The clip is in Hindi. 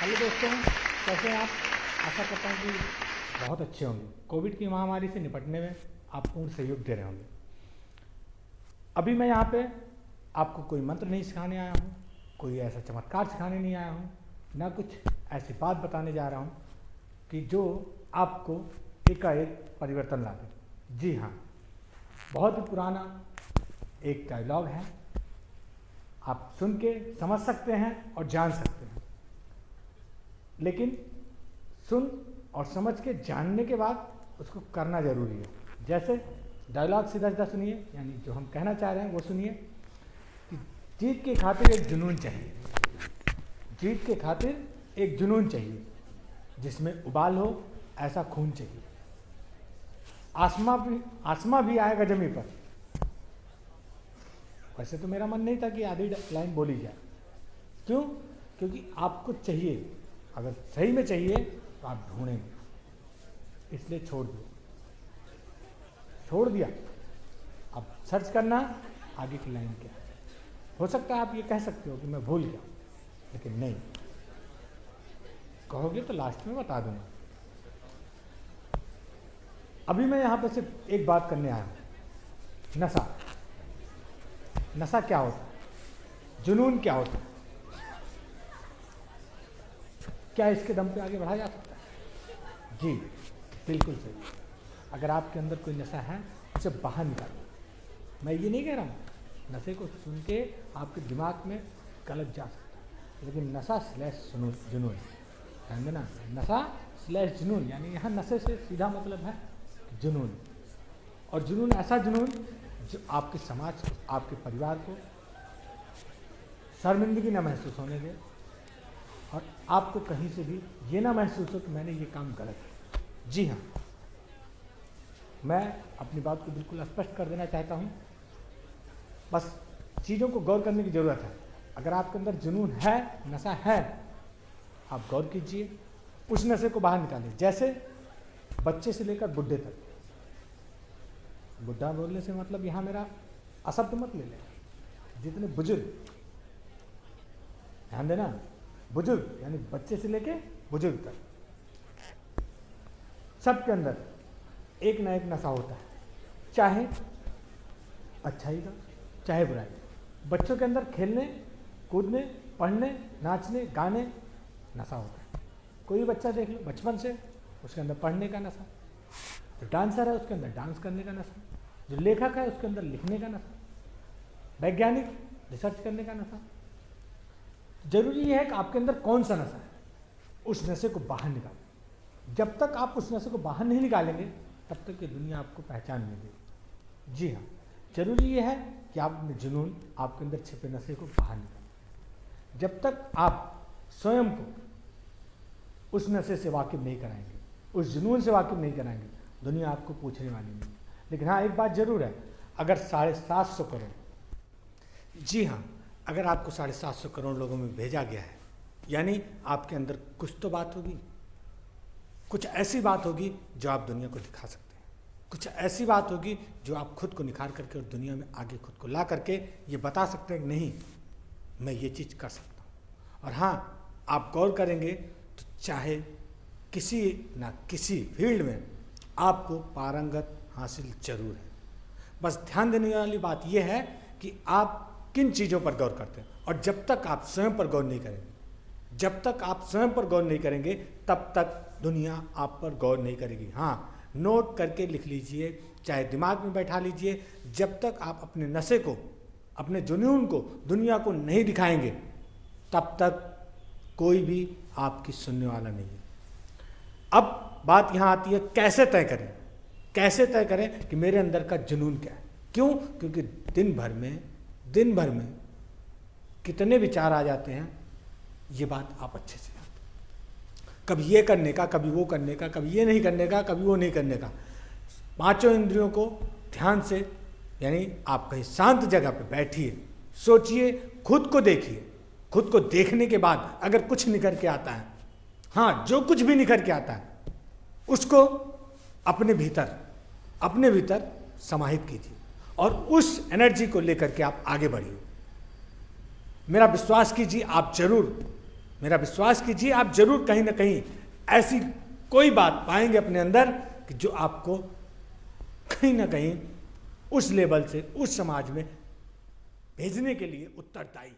हेलो दोस्तों, कैसे हैं आप। आशा करता हूँ कि बहुत अच्छे होंगे। कोविड की महामारी से निपटने में आप पूर्ण सहयोग दे रहे होंगे। अभी मैं यहाँ पे आपको कोई मंत्र नहीं सिखाने आया हूँ, कोई ऐसा चमत्कार सिखाने नहीं आया हूँ, ना कुछ ऐसी बात बताने जा रहा हूँ कि जो आपको एकाएक परिवर्तन ला दे। जी हाँ, बहुत ही पुराना एक डायलॉग है, आप सुन के समझ सकते हैं और जान सकते हैं, लेकिन सुन और समझ के जानने के बाद उसको करना जरूरी है। जैसे डायलॉग सीधा सीधा सुनिए, यानी जो हम कहना चाह रहे हैं वो सुनिए कि जीत की खातिर एक जुनून चाहिए। जीत के खातिर एक जुनून चाहिए, जिसमें उबाल हो ऐसा खून चाहिए। आसमां भी आएगा जमी पर। वैसे तो मेरा मन नहीं था कि आधी लाइन बोली जाए, क्यों? क्योंकि आपको चाहिए, अगर सही में चाहिए तो आप ढूंढेंगे, इसलिए छोड़ दिया। अब सर्च करना आगे की लाइन क्या है। हो सकता है आप ये कह सकते हो कि मैं भूल गया, लेकिन नहीं, कहोगे तो लास्ट में बता दूंगा। अभी मैं यहां पर सिर्फ एक बात करने आया हूं। नशा क्या होता है, जुनून क्या होता है, क्या इसके दम पे आगे बढ़ा जा सकता है? जी बिल्कुल सही। अगर आपके अंदर कोई नशा है, उसे बाहर निकालो। मैं ये नहीं कह रहा हूँ नशे को सुन के आपके दिमाग में गलत जा सकता है, लेकिन नशा स्लैश जुनून, ध्यान देना, नशा स्लैश जुनून, यानी यहाँ नशे से सीधा मतलब है जुनून। और जुनून ऐसा जुनून जो आपके समाज को, आपके परिवार को शर्मिंदगी न महसूस होने दे, और आपको कहीं से भी ये ना महसूस हो कि मैंने ये काम गलत किया। जी हाँ, मैं अपनी बात को बिल्कुल स्पष्ट कर देना चाहता हूँ। बस चीज़ों को गौर करने की ज़रूरत है। अगर आपके अंदर जुनून है, नशा है, आप गौर कीजिए, उस नशे को बाहर निकालिए। जैसे बच्चे से लेकर बुढ़े तक। बुढ़ा बोलने से मतलब यहाँ मेरा अशब्द मत ले लें। जितने बुजुर्ग, ध्यान देना, बुजुर्ग यानी बच्चे से लेके बुजुर्ग तक, सबके अंदर एक ना एक नशा होता है, चाहे अच्छाई का चाहे बुराई का। बच्चों के अंदर खेलने कूदने, पढ़ने, नाचने, गाने नशा होता है। कोई बच्चा देख लो बचपन से, उसके अंदर पढ़ने का नशा। जो डांसर है उसके अंदर डांस करने का नशा। जो लेखक है उसके अंदर लिखने का नशा। वैज्ञानिक रिसर्च करने का नशा। जरूरी यह है कि आपके अंदर कौन सा नशा है, उस नशे को बाहर निकालें। जब तक आप उस नशे को बाहर नहीं निकालेंगे, तब तक ये दुनिया आपको पहचान नहीं देगी। जी हाँ, जरूरी यह है कि आप अपने जुनून, आपके अंदर छिपे नशे को बाहर निकालें। जब तक आप स्वयं को उस नशे से वाकिफ नहीं कराएंगे, उस जुनून से वाकिफ नहीं कराएंगे, दुनिया आपको पूछने वाली नहीं। लेकिन हाँ, एक बात जरूर है, अगर 750 करोड़, जी हाँ, अगर आपको 750 करोड़ लोगों में भेजा गया है, यानी आपके अंदर कुछ तो बात होगी, कुछ ऐसी बात होगी जो आप दुनिया को दिखा सकते हैं। कुछ ऐसी बात होगी जो आप खुद को निखार करके और दुनिया में आगे खुद को ला करके ये बता सकते हैं कि नहीं, मैं ये चीज़ कर सकता हूँ। और हाँ, आप गौर करेंगे तो चाहे किसी ना किसी फील्ड में आपको पारंगत हासिल जरूर है। बस ध्यान देने वाली बात यह है कि आप किन चीज़ों पर गौर करते हैं। और जब तक आप स्वयं पर गौर नहीं करेंगे, जब तक आप स्वयं पर गौर नहीं करेंगे, तब तक दुनिया आप पर गौर नहीं करेगी। हाँ, नोट करके लिख लीजिए, चाहे दिमाग में बैठा लीजिए, जब तक आप अपने नशे को, अपने जुनून को दुनिया को नहीं दिखाएंगे, तब तक कोई भी आपकी सुनने वाला नहीं है। अब बात यहाँ आती है, कैसे तय करें, कैसे तय करें कि मेरे अंदर का जुनून क्या है। क्यों? क्योंकि दिन भर में कितने विचार आ जाते हैं, ये बात आप अच्छे से जानते हैं। कभी ये करने का, कभी वो करने का, कभी ये नहीं करने का, कभी वो नहीं करने का। पांचों इंद्रियों को ध्यान से, यानी आप कहीं शांत जगह पे बैठिए, सोचिए, खुद को देखिए। खुद को देखने के बाद अगर कुछ निखर के आता है, हाँ, जो कुछ भी निखर के आता है, उसको अपने भीतर समाहित कीजिए और उस एनर्जी को लेकर के आप आगे बढ़िए। मेरा विश्वास कीजिए, आप जरूर मेरा विश्वास कीजिए, आप जरूर कहीं ना कहीं ऐसी कोई बात पाएंगे अपने अंदर कि जो आपको कहीं ना कहीं उस लेवल से उस समाज में भेजने के लिए उत्तरदायी